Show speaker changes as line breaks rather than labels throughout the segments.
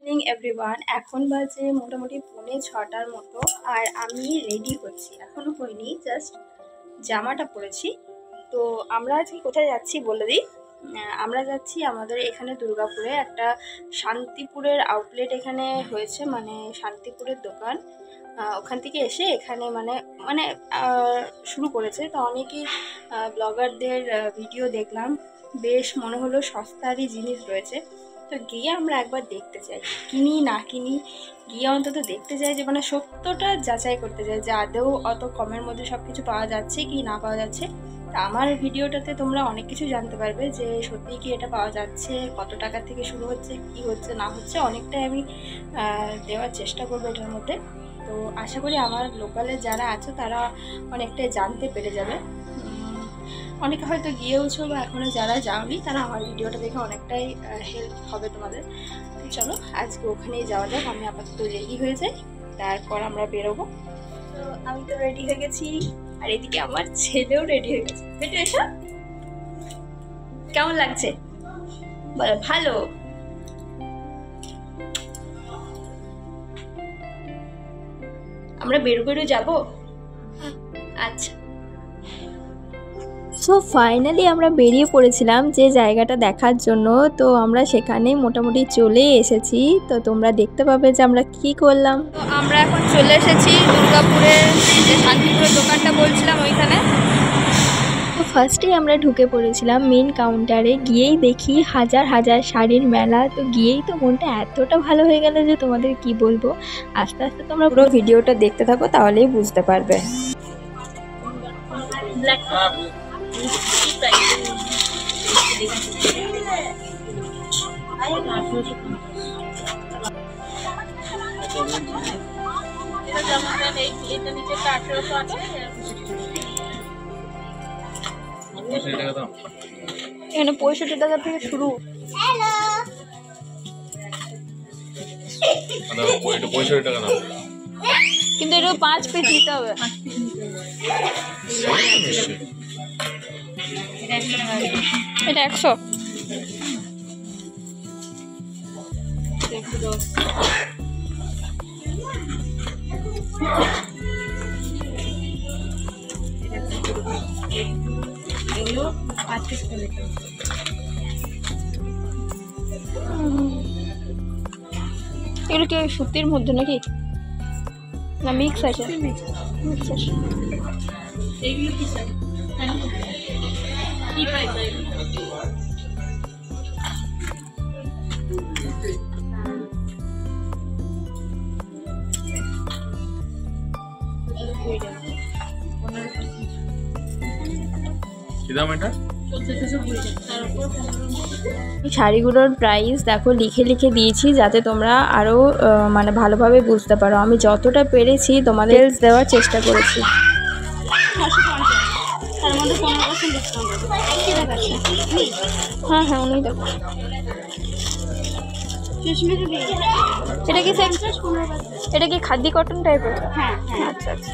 Evening everyone, এখন বাজে মোটামুটি 6:45 মতো। আর আমি রেডি হচ্ছি, এখনও হইনি, জাস্ট জামাটা পরেছি। তো আমরা আজকে কোথায় যাচ্ছি বলে দিই। আমরা যাচ্ছি আমাদের এখানে দুর্গাপুরে একটা শান্তিপুরের আউটলেট এখানে হয়েছে, মানে শান্তিপুরের দোকান। ওখান থেকে এসে এখানে মানে শুরু করেছে। তো অনেকেই ব্লগারদের ভিডিও দেখলাম, বেশ মনে হলো সস্তারই জিনিস রয়েছে। তো গিয়ে আমরা একবার দেখতে চাই, কিনি না কিনি, গিয়ে অন্তত দেখতে চাই যে মানে সত্যটা যাচাই করতে চাই যে আদৌ অত কমের মধ্যে সব কিছু পাওয়া যাচ্ছে কি না পাওয়া যাচ্ছে। তা আমার ভিডিওটাতে তোমরা অনেক কিছু জানতে পারবে যে সত্যিই কি এটা পাওয়া যাচ্ছে, কত টাকা থেকে শুরু হচ্ছে, কি হচ্ছে না হচ্ছে, অনেকটাই আমি দেওয়ার চেষ্টা করবো এটার মধ্যে। তো আশা করি আমার লোকালে যারা আছে তারা অনেকটাই জানতে পেরে যাবে। অনেকে হয়তো গিয়েওছো বা এখনও যারা যাওনি তারা আমার ভিডিওটা দেখে অনেকটাই হেল্প হবে তোমাদের। তো চলো আজকে ওখানেই যাওয়া যাক। আমি আপাতত রেডি হয়ে যাই, তারপর আমরা বেরোবো। তো আমি তো রেডি হয়ে গেছি, আর এদিকে আমার ছেলেও রেডি হয়ে গেছে। বেটু এসো, কেমন লাগছে বলো? ভালো। আমরা বেরো যাবো। আচ্ছা,
সো ফাইনালি আমরা বেরিয়ে পড়েছিলাম যে জায়গাটা দেখার জন্য। তো আমরা সেখানে মোটামুটি চলে এসেছি। তো তোমরা দেখতে পাবে যে আমরা কি করলাম।
তো আমরা এখন চলে এসেছি দুর্গাপুরের যে শান্তিপুরের দোকানটা বলছিলাম ওইখানে।
তো ফার্স্টেই আমরা ঢুকে পড়েছিলাম মেন কাউন্টারে। গিয়েই দেখি হাজার হাজার শাড়ির মেলা। তো গিয়েই তো মনটা এতটা ভালো হয়ে গেল যে তোমাদের কি বলবো। আস্তে আস্তে তোমরা পুরো ভিডিওটা দেখতে থাকো, তাহলেই বুঝতে পারবে।
এখানে 65 টাকা থেকে শুরু। কিন্তু এটা 5 পিস নিতে হবে। এটা 100। এগুলো কি সুতির মধ্যে নাকি না মিক্স আছে? মিক্স আছে। এইগুলো কি স্যার? কি প্রাইস আছে?
কি দাম এটা? শাড়িগুলোর প্রাইস দেখো লিখে লিখে দিয়েছি, যাতে তোমরা আরও মানে ভালোভাবে বুঝতে পারো। আমি যতটা পেরেছি তোমাদের দেওয়ার চেষ্টা করেছি। হ্যাঁ হ্যাঁ, উনি দেখো। এটা কি খাদি কটন টাইপের? হ্যাঁ হ্যাঁ, আচ্ছা আচ্ছা।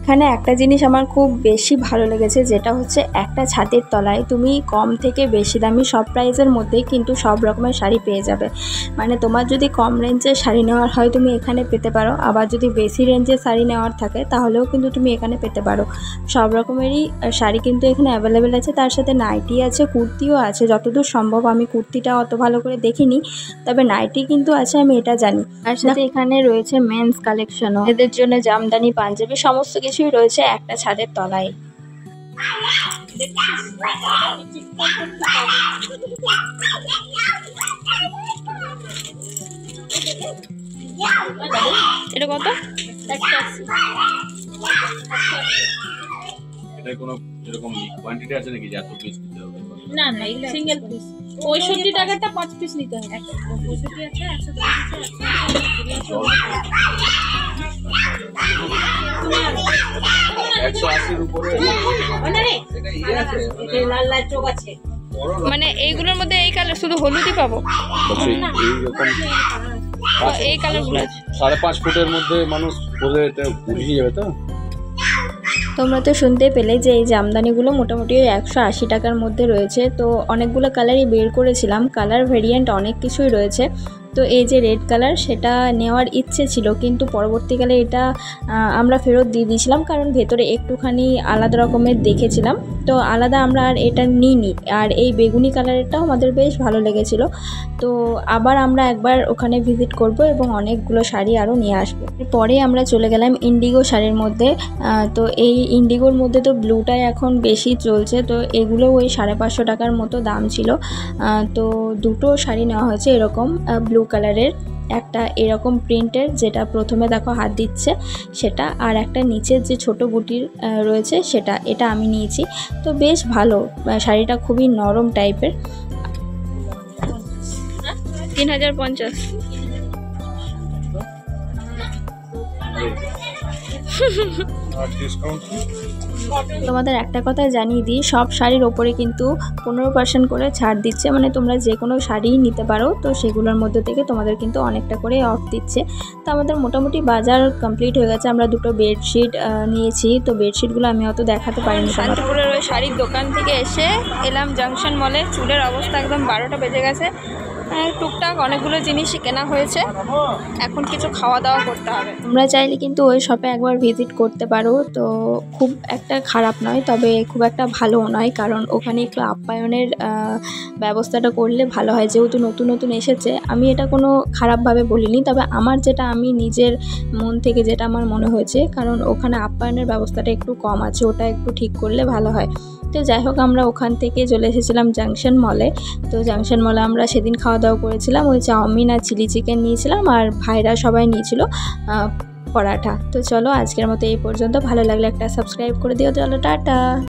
এখানে একটা জিনিস আমার খুব বেশি ভালো লেগেছে, যেটা হচ্ছে একটা ছাদের তলায় তুমি কম থেকে বেশি দামি সব প্রাইসের মধ্যেই কিন্তু সব রকমের শাড়ি পেয়ে যাবে। মানে তোমার যদি কম রেঞ্জের শাড়ি নেওয়ার হয় তুমি এখানে পেতে পারো, আবার যদি বেশি রেঞ্জের শাড়ি নেওয়ার থাকে তাহলেও কিন্তু তুমি এখানে পেতে পারো। সব রকমেরই শাড়ি কিন্তু এখানে অ্যাভেলেবেল আছে, তার সাথে নাইটি আছে, কুর্তিও আছে। যতদূর সম্ভব আমি কুর্তিটা অত ভালো করে দেখিনি, তবে নাইটি কিন্তু আছে, আমি এটা জানি। তার সাথে এখানে রয়েছে মেন্স কালেকশনও, এদের জন্য জামদানি, পাঞ্জাবি সমস্ত কিছুই রয়েছে একটা ছাদের তলায়।
এটা কত?
এটা কোনো এরকম কোয়ান্টিটি আছে নাকি যে এত পিস দিতে হবে?
না না, এই সিঙ্গেল পিস 65 টাকাটা 5 পিস নিতে হবে। 65 আছে, 110 আছে, 180
180 এর উপরে
ওনারে
এটা ইয়ে আছে,
এটা লাল লাল চোখ আছে।
মানে এইগুলোর মধ্যে এই কালার শুধু হলুদই পাবো?
বলছি এইরকম
এই কালারগুলো আছে।
5.5 ফুটের মধ্যে মানুষ বলে এটা বুঝিয়ে যাবে তো।
তোমরা তো শুনতে পেলে যে এই জামদানিগুলো মোটামুটি 180 টাকার মধ্যে রয়েছে। তো অনেকগুলো কালারই বের করেছিলাম, কালার ভেরিয়েন্ট অনেক কিছুই রয়েছে। তো এই যে রেড কালার সেটা নেওয়ার ইচ্ছে ছিল, কিন্তু পরবর্তীকালে এটা আমরা ফেরত দিয়ে দিয়েছিলাম, কারণ ভেতরে একটুখানি আলাদা রকমের দেখেছিলাম, তো আলাদা আমরা আর এটা নিইনি। আর এই বেগুনি কালারেরটাও আমাদের বেশ ভালো লেগেছিল। তো আবার আমরা একবার ওখানে ভিজিট করব এবং অনেকগুলো শাড়ি আরও নিয়ে আসবো। পরে আমরা চলে গেলাম ইন্ডিগো শাড়ির মধ্যে। তো এই ইন্ডিগোর মধ্যে তো ব্লুটাই এখন বেশি চলছে, তো এগুলো ওই 550 টাকার মতো দাম ছিল। তো দুটো শাড়ি নেওয়া হয়েছে এরকম ব্লু কালারের, একটা এরকম প্রিন্টের যেটা প্রথমে দেখো হাত দিচ্ছে সেটা, আর একটা নিচের যে ছোট বুটির রয়েছে সেটা, এটা আমি নিয়েছি। তো বেশ ভালো শাড়িটা, খুবই নরম টাইপের।
3050।
তোমাদের একটা কথা জানিয়ে দিই, সব শাড়ির ওপরে কিন্তু 15% করে ছাড় দিচ্ছে, মানে তোমরা যে কোনো শাড়ি নিতে পারো, তো সেগুলোর মধ্যে থেকে তোমাদের কিন্তু অনেকটা করে অফ দিচ্ছে। তো আমাদের মোটামুটি বাজার কমপ্লিট হয়ে গেছে। আমরা দুটো বেডশিট নিয়েছি, তো বেডশিটগুলো আমি অত দেখাতে পারিনি।
শান্তিপুরের ওই শাড়ির দোকান থেকে এসে এলাম জাংশন মলে। চুলের অবস্থা একদম 12টা বেজে গেছে। টুকটাক অনেকগুলো জিনিসই কেনা হয়েছে, এখন কিছু খাওয়া দাওয়া করতে হবে।
তোমরা চাইলে কিন্তু ওই শপে একবার ভিজিট করতে পারো। তো খুব একটা খারাপ নয়, তবে খুব একটা ভালোও নয়, কারণ ওখানে একটু আপ্যায়নের ব্যবস্থাটা করলে ভালো হয়। যেহেতু নতুন নতুন এসেছে, আমি এটা কোনো খারাপভাবে বলিনি, তবে আমার যেটা, আমি নিজের মন থেকে যেটা আমার মনে হয়েছে, কারণ ওখানে আপ্যায়নের ব্যবস্থাটা একটু কম আছে, ওটা একটু ঠিক করলে ভালো হয়। তো যাই হোক, আমরা ওখান থেকে চলে এসেছিলাম জাংশন মলে। তো জাংশন মলে আমরা সেদিন খাওয়া দাওয়া করেছিলাম, ওই চাউমিন আর চিলি চিকেন নিয়েছিলাম, আর ভাইরা সবাই নিয়েছিল পরাঠা। তো চলো আজকের মতো এই পর্যন্ত। ভালো লাগলে একটা সাবস্ক্রাইব করে দিও। চলো টাটা।